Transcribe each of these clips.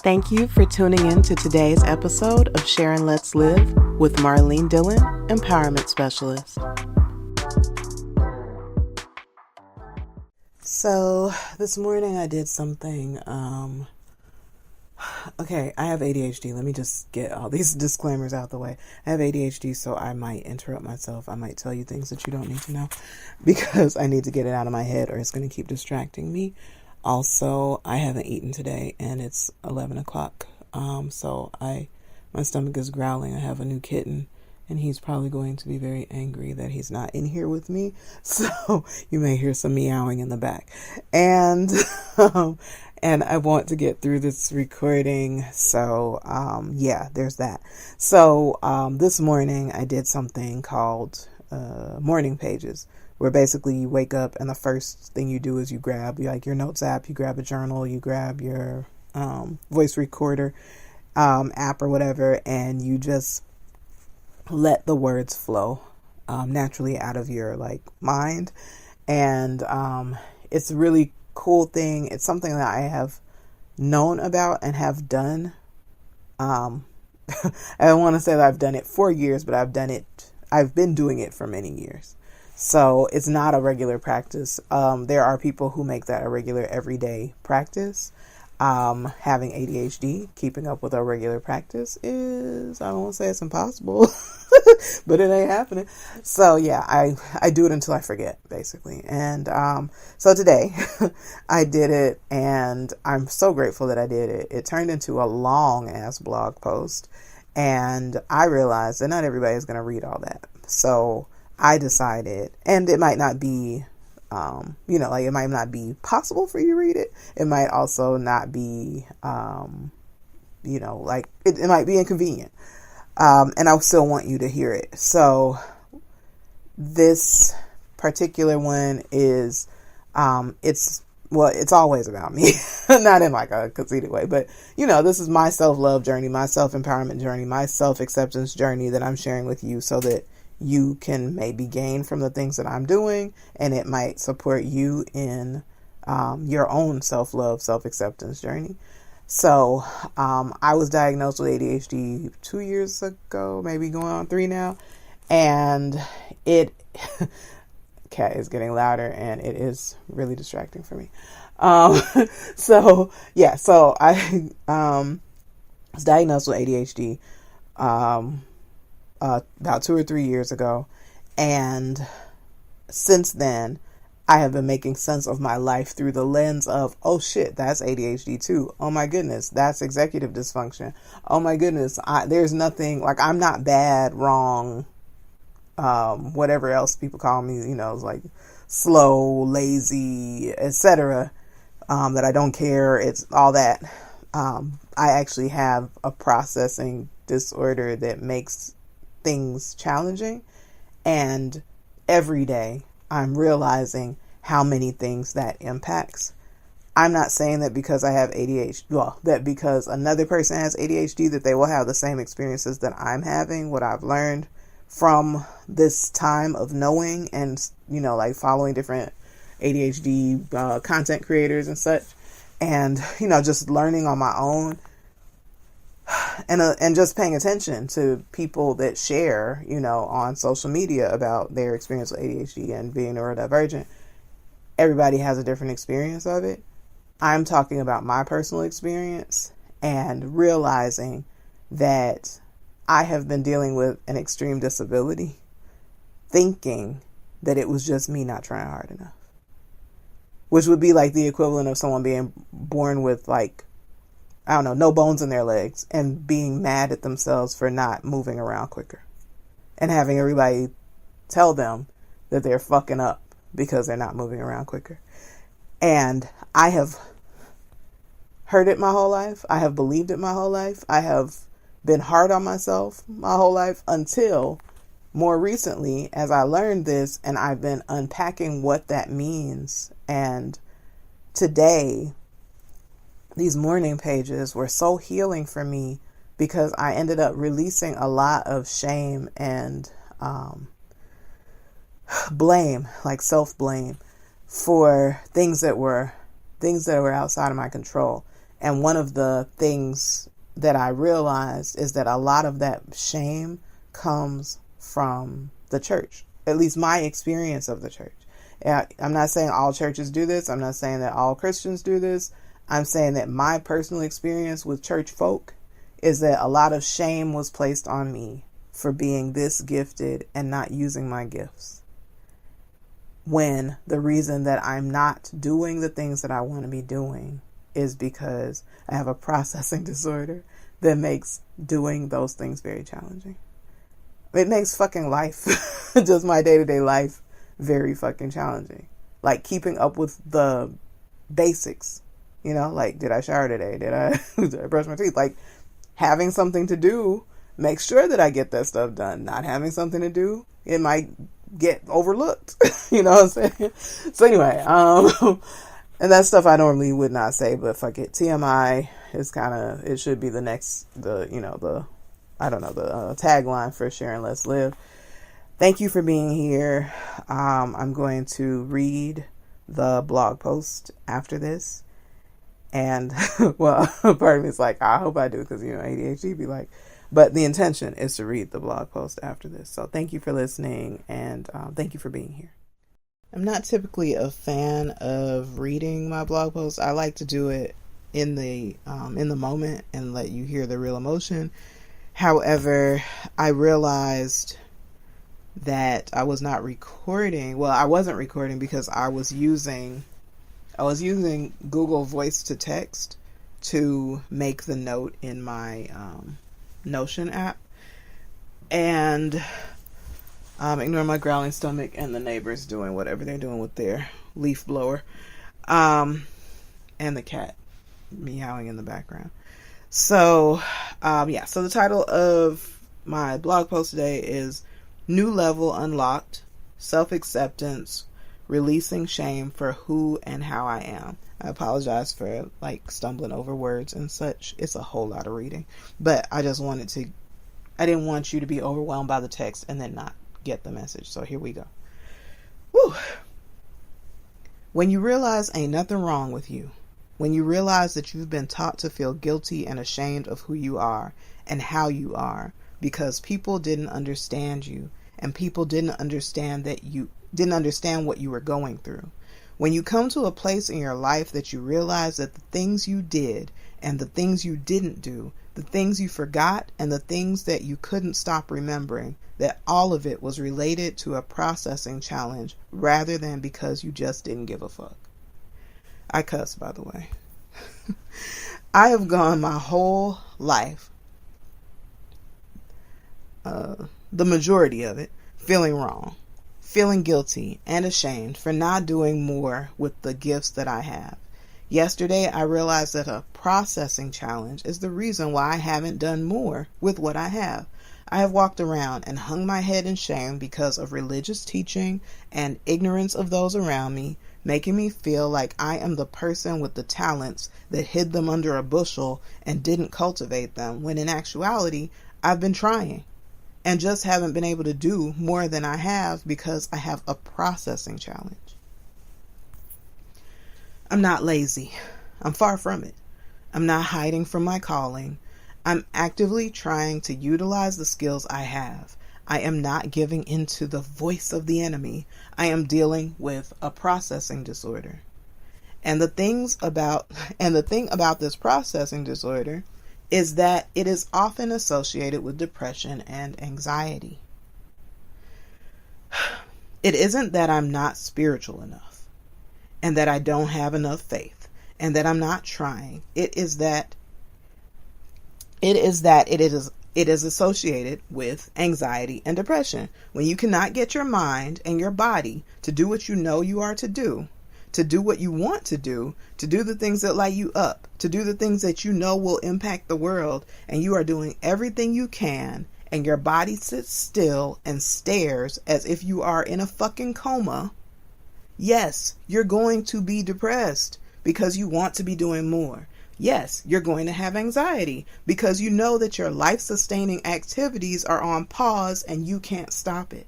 Thank you for tuning in to today's episode of Sharon Let's Live with Marlene Dillon, Empowerment Specialist. So this morning I did something, okay, I have ADHD. Let me just get all these disclaimers out the way. I have ADHD, so I might interrupt myself. I might tell you things that you don't need to know because I need to get it out of my head or it's going to keep distracting me. Also, I haven't eaten today and it's 11 o'clock. So my stomach is growling. I have a new kitten and he's probably going to be very angry that he's not in here with me. So you may hear some meowing in the back. And, and I want to get through this recording. So, yeah, there's that. So, this morning I did something called, morning pages, where basically you wake up and the first thing you do is you grab your notes app, you grab a journal, you grab your voice recorder app or whatever, and you just let the words flow naturally out of your mind. And it's a really cool thing. It's something that I have known about and have done. I don't want to say that I've done it for years, but I've been doing it for many years. So it's not a regular practice. There are people who make that a regular everyday practice. Having ADHD, keeping up with a regular practice is, I don't want to say it's impossible, but it ain't happening. So yeah, I do it until I forget, basically. And so today I did it and I'm so grateful that I did it. It turned into a long ass blog post and I realized that not everybody is going to read all that. So I decided, and it might not be, it might not be possible for you to read it. It might also not be, it might be inconvenient. And I still want you to hear it. So this particular one is, it's always about me, not in a conceited way, but this is my self-love journey, my self-empowerment journey, my self-acceptance journey that I'm sharing with you so that you can maybe gain from the things that I'm doing, and it might support you in your own self-love, self-acceptance journey. So I was diagnosed with ADHD 2 years ago, maybe going on 3 now, and it cat is getting louder and it is really distracting for me. So I was diagnosed with ADHD about 2 or 3 years ago. And since then, I have been making sense of my life through the lens of, oh shit, that's ADHD too. Oh my goodness, that's executive dysfunction. Oh my goodness, there's nothing, I'm not bad, wrong, whatever else people call me, slow, lazy, etc. That I don't care. It's all that. I actually have a processing disorder that makes things challenging, and every day I'm realizing how many things that impacts. I'm not saying that because I have ADHD, that because another person has ADHD that they will have the same experiences that I'm having. What I've learned from this time of knowing and following different ADHD content creators and such, and just learning on my own. And just paying attention to people that share, on social media about their experience with ADHD and being neurodivergent. Everybody has a different experience of it. I'm talking about my personal experience and realizing that I have been dealing with an extreme disability, thinking that it was just me not trying hard enough, which would be like the equivalent of someone being born with no bones in their legs and being mad at themselves for not moving around quicker and having everybody tell them that they're fucking up because they're not moving around quicker. And I have heard it my whole life. I have believed it my whole life. I have been hard on myself my whole life until more recently, as I learned this and I've been unpacking what that means. And today, these morning pages were so healing for me because I ended up releasing a lot of shame and blame, self-blame for things that were outside of my control. And one of the things that I realized is that a lot of that shame comes from the church, at least my experience of the church. I'm not saying all churches do this. I'm not saying that all Christians do this. I'm saying that my personal experience with church folk is that a lot of shame was placed on me for being this gifted and not using my gifts, when the reason that I'm not doing the things that I want to be doing is because I have a processing disorder that makes doing those things very challenging. It makes fucking life, just my day-to-day life, very fucking challenging. Like keeping up with the basics, like, did I shower today? Did I brush my teeth? Like, having something to do, make sure that I get that stuff done. Not having something to do, it might get overlooked. You know what I'm saying? So anyway, and that's stuff I normally would not say, but fuck it. TMI is it should be the tagline for Share and Let's Live. Thank you for being here. I'm going to read the blog post after this. And, well, part of me is like, I hope I do, because, ADHD be like, but the intention is to read the blog post after this. So thank you for listening, and thank you for being here. I'm not typically a fan of reading my blog posts. I like to do it in the moment and let you hear the real emotion. However, I realized that I was not recording. Well, I wasn't recording because I was using Google Voice to Text to make the note in my Notion app. And ignore my growling stomach and the neighbors doing whatever they're doing with their leaf blower. And the cat meowing in the background. So, so the title of my blog post today is New Level Unlocked, Self-Acceptance, Releasing Shame for Who and How I Am. I apologize for stumbling over words and such. It's a whole lot of reading, but I didn't want you to be overwhelmed by the text and then not get the message. So here we go. Woo. When you realize ain't nothing wrong with you, when you realize that you've been taught to feel guilty and ashamed of who you are and how you are because people didn't understand you and people didn't understand what you were going through. When you come to a place in your life that you realize that the things you did and the things you didn't do, the things you forgot and the things that you couldn't stop remembering, that all of it was related to a processing challenge rather than because you just didn't give a fuck. I cuss, by the way. I have gone my whole life, the majority of it, feeling wrong, feeling guilty and ashamed for not doing more with the gifts that I have. Yesterday, I realized that a processing challenge is the reason why I haven't done more with what I have. I have walked around and hung my head in shame because of religious teaching and ignorance of those around me, making me feel like I am the person with the talents that hid them under a bushel and didn't cultivate them, when in actuality, I've been trying and just haven't been able to do more than I have because I have a processing challenge. I'm not lazy. I'm far from it. I'm not hiding from my calling. I'm actively trying to utilize the skills I have. I am not giving into the voice of the enemy. I am dealing with a processing disorder. And the thing about this processing disorder is that it is often associated with depression and anxiety. It isn't that I'm not spiritual enough and that I don't have enough faith and that I'm not trying. It is that it is associated with anxiety and depression. When you cannot get your mind and your body to do what you know you are to do what you want to do the things that light you up, to do the things that you know will impact the world, and you are doing everything you can, and your body sits still and stares as if you are in a fucking coma, yes, you're going to be depressed because you want to be doing more. Yes, you're going to have anxiety because you know that your life-sustaining activities are on pause and you can't stop it.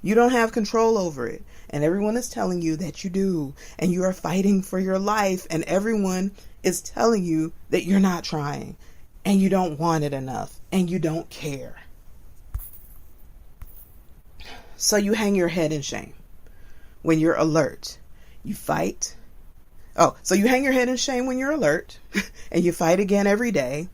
You don't have control over it. And everyone is telling you that you do. And you are fighting for your life. And everyone is telling you that you're not trying. And you don't want it enough. And you don't care. So you hang your head in shame. When you're alert, you fight. So you hang your head in shame when you're alert. And you fight again every day.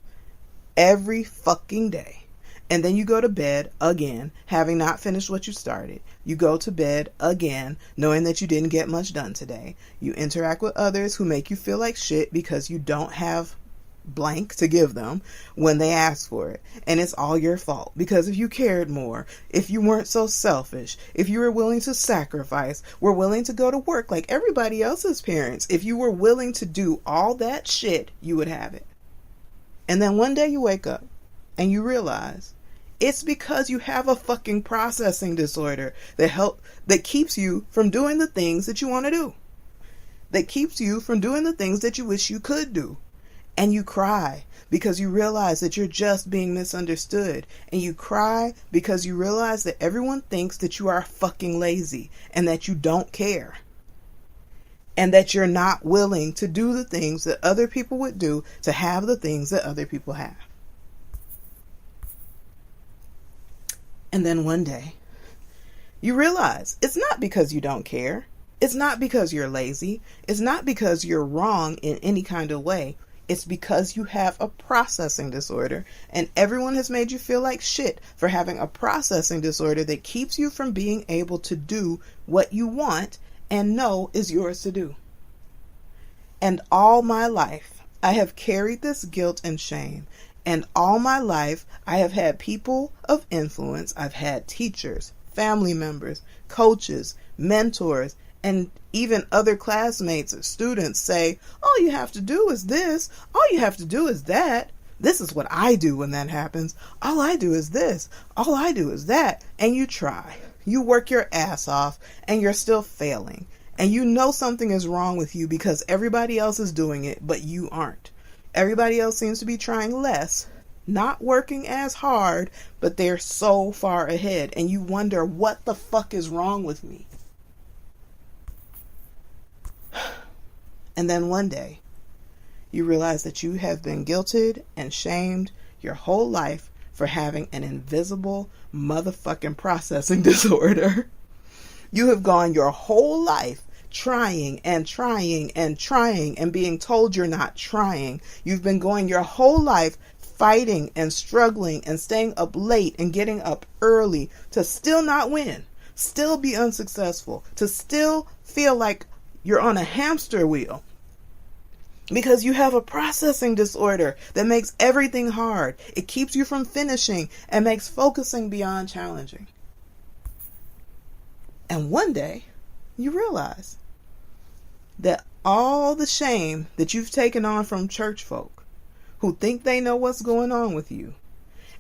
Every fucking day. And then you go to bed again, having not finished what you started. You go to bed again, knowing that you didn't get much done today. You interact with others who make you feel like shit because you don't have blank to give them when they ask for it. And it's all your fault. Because if you cared more, if you weren't so selfish, if you were willing to sacrifice, were willing to go to work like everybody else's parents, if you were willing to do all that shit, you would have it. And then one day you wake up and you realize it's because you have a fucking processing disorder that keeps you from doing the things that you want to do. That keeps you from doing the things that you wish you could do. And you cry because you realize that you're just being misunderstood. And you cry because you realize that everyone thinks that you are fucking lazy and that you don't care. And that you're not willing to do the things that other people would do to have the things that other people have. And then one day, you realize it's not because you don't care. It's not because you're lazy. It's not because you're wrong in any kind of way. It's because you have a processing disorder, and everyone has made you feel like shit for having a processing disorder that keeps you from being able to do what you want and know is yours to do. And all my life, I have carried this guilt and shame. And all my life, I have had people of influence. I've had teachers, family members, coaches, mentors, and even other classmates or students say, all you have to do is this. All you have to do is that. This is what I do when that happens. All I do is this. All I do is that. And you try. You work your ass off and you're still failing. And you know something is wrong with you because everybody else is doing it, but you aren't. Everybody else seems to be trying less, not working as hard, but they're so far ahead. And you wonder, what the fuck is wrong with me? And then one day, you realize that you have been guilted and shamed your whole life for having an invisible motherfucking processing disorder. You have gone your whole life trying and trying and trying and being told you're not trying. You've been going your whole life fighting and struggling and staying up late and getting up early to still not win, still be unsuccessful, to still feel like you're on a hamster wheel. Because you have a processing disorder that makes everything hard. It keeps you from finishing and makes focusing beyond challenging. And one day, you realize that all the shame that you've taken on from church folk who think they know what's going on with you,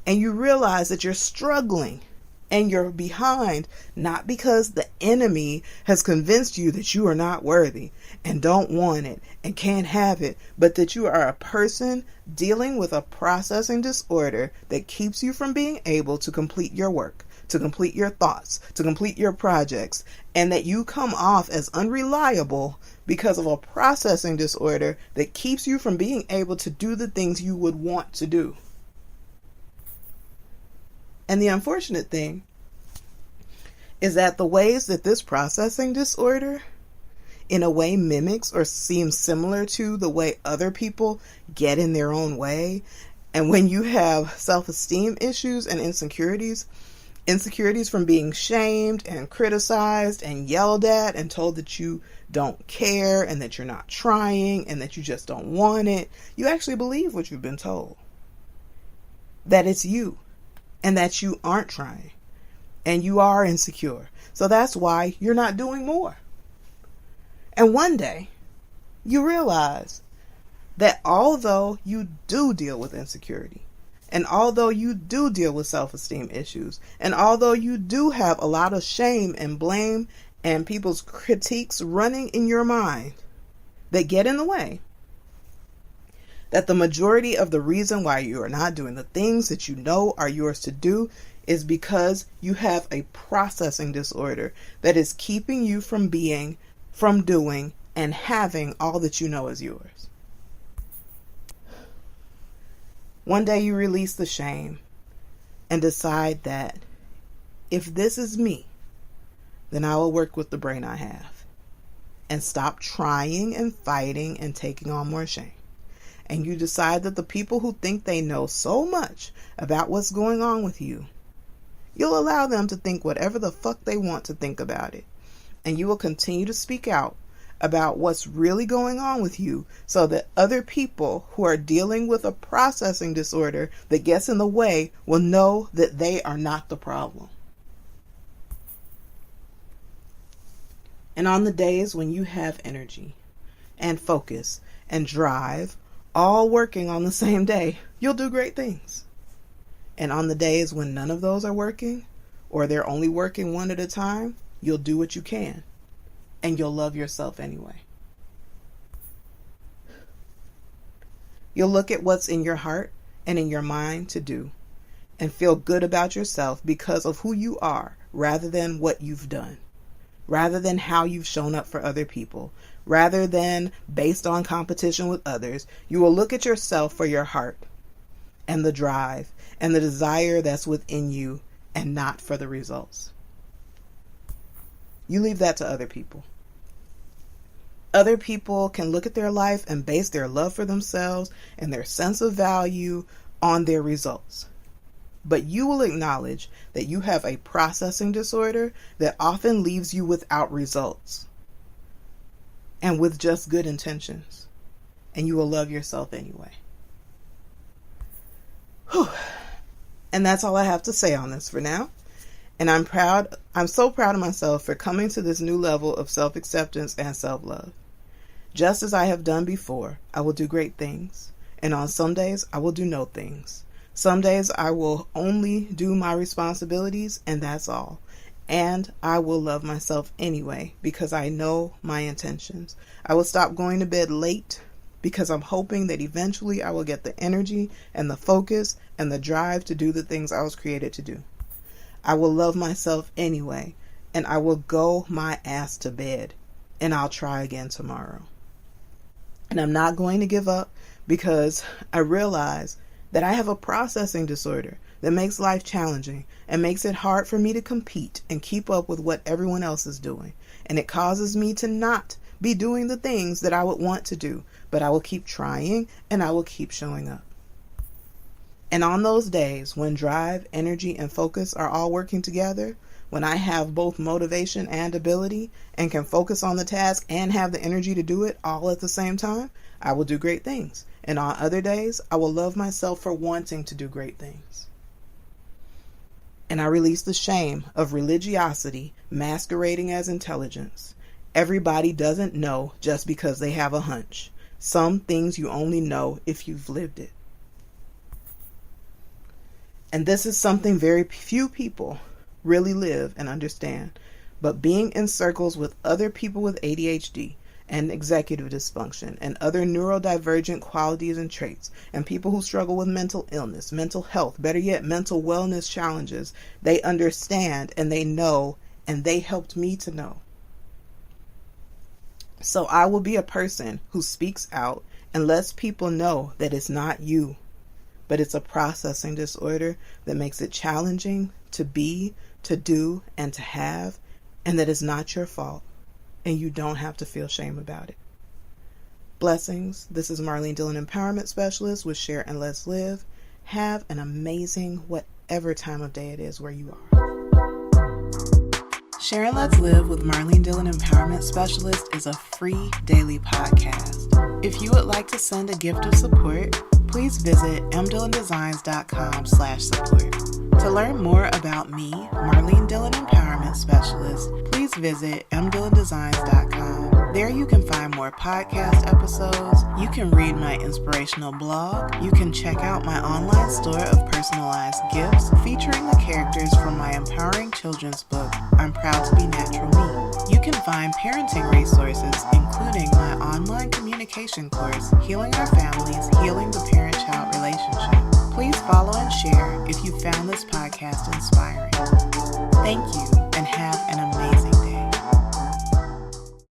and you realize that you're struggling and you're behind, not because the enemy has convinced you that you are not worthy and don't want it and can't have it, but that you are a person dealing with a processing disorder that keeps you from being able to complete your work, to complete your thoughts, to complete your projects, and that you come off as unreliable because of a processing disorder that keeps you from being able to do the things you would want to do. And the unfortunate thing is that the ways that this processing disorder in a way mimics or seems similar to the way other people get in their own way. And when you have self-esteem issues and insecurities from being shamed and criticized and yelled at and told that you don't care and that you're not trying and that you just don't want it, you actually believe what you've been told. That it's you. And that you aren't trying. And you are insecure. So that's why you're not doing more. And one day, you realize that although you do deal with insecurity, and although you do deal with self-esteem issues, and although you do have a lot of shame and blame and people's critiques running in your mind that get in the way, that the majority of the reason why you are not doing the things that you know are yours to do is because you have a processing disorder that is keeping you from being, from doing, and having all that you know is yours. One day you release the shame and decide that if this is me, then I will work with the brain I have and stop trying and fighting and taking on more shame. And you decide that the people who think they know so much about what's going on with you, you'll allow them to think whatever the fuck they want to think about it. And you will continue to speak out about what's really going on with you so that other people who are dealing with a processing disorder that gets in the way will know that they are not the problem. And on the days when you have energy and focus and drive all working on the same day, you'll do great things. And on the days when none of those are working, or they're only working one at a time, you'll do what you can. And you'll love yourself anyway. You'll look at what's in your heart and in your mind to do and feel good about yourself because of who you are rather than what you've done, rather than how you've shown up for other people, rather than based on competition with others. You will look at yourself for your heart and the drive and the desire that's within you and not for the results. You leave that to other people. Other people can look at their life and base their love for themselves and their sense of value on their results. But you will acknowledge that you have a processing disorder that often leaves you without results and with just good intentions. And you will love yourself anyway. Whew. And that's all I have to say on this for now. And I'm so proud of myself for coming to this new level of self-acceptance and self-love. Just as I have done before, I will do great things. And on some days, I will do no things. Some days I will only do my responsibilities, and that's all. And I will love myself anyway, because I know my intentions. I will stop going to bed late, because I'm hoping that eventually I will get the energy and the focus and the drive to do the things I was created to do. I will love myself anyway, and I will go my ass to bed, and I'll try again tomorrow. And I'm not going to give up, because I realize that I have a processing disorder that makes life challenging and makes it hard for me to compete and keep up with what everyone else is doing. And it causes me to not be doing the things that I would want to do, but I will keep trying and I will keep showing up. And on those days when drive, energy, and focus are all working together, when I have both motivation and ability and can focus on the task and have the energy to do it all at the same time, I will do great things. And on other days, I will love myself for wanting to do great things. And I release the shame of religiosity masquerading as intelligence. Everybody doesn't know just because they have a hunch. Some things you only know if you've lived it. And this is something very few people really live and understand. But being in circles with other people with ADHD and executive dysfunction and other neurodivergent qualities and traits and people who struggle with mental illness, mental health, better yet, mental wellness challenges, they understand and they know, and they helped me to know. So I will be a person who speaks out and lets people know that it's not you, but it's a processing disorder that makes it challenging to be, to do, and to have, and that is not your fault, and you don't have to feel shame about it. Blessings. This is Marlene, Dillon Empowerment Specialist with Share and Let's Live. Have an amazing whatever time of day it is where you are. Share and Let's Live with Marlene, Dillon Empowerment Specialist is a free daily podcast. If you would like to send a gift of support, please visit mdillondesigns.com/support. To learn more about me, Marlene Dillon Empowerment Specialist, please visit mdillondesigns.com. There you can find more podcast episodes, you can read my inspirational blog, you can check out my online store of personalized gifts featuring the characters from my empowering children's book, I'm Proud to Be Natural Me. You can find parenting resources, including my online communication course, Healing Our Families, Healing the Parent-Child Relationship. Please follow and share if you found this podcast inspiring. Thank you and have an amazing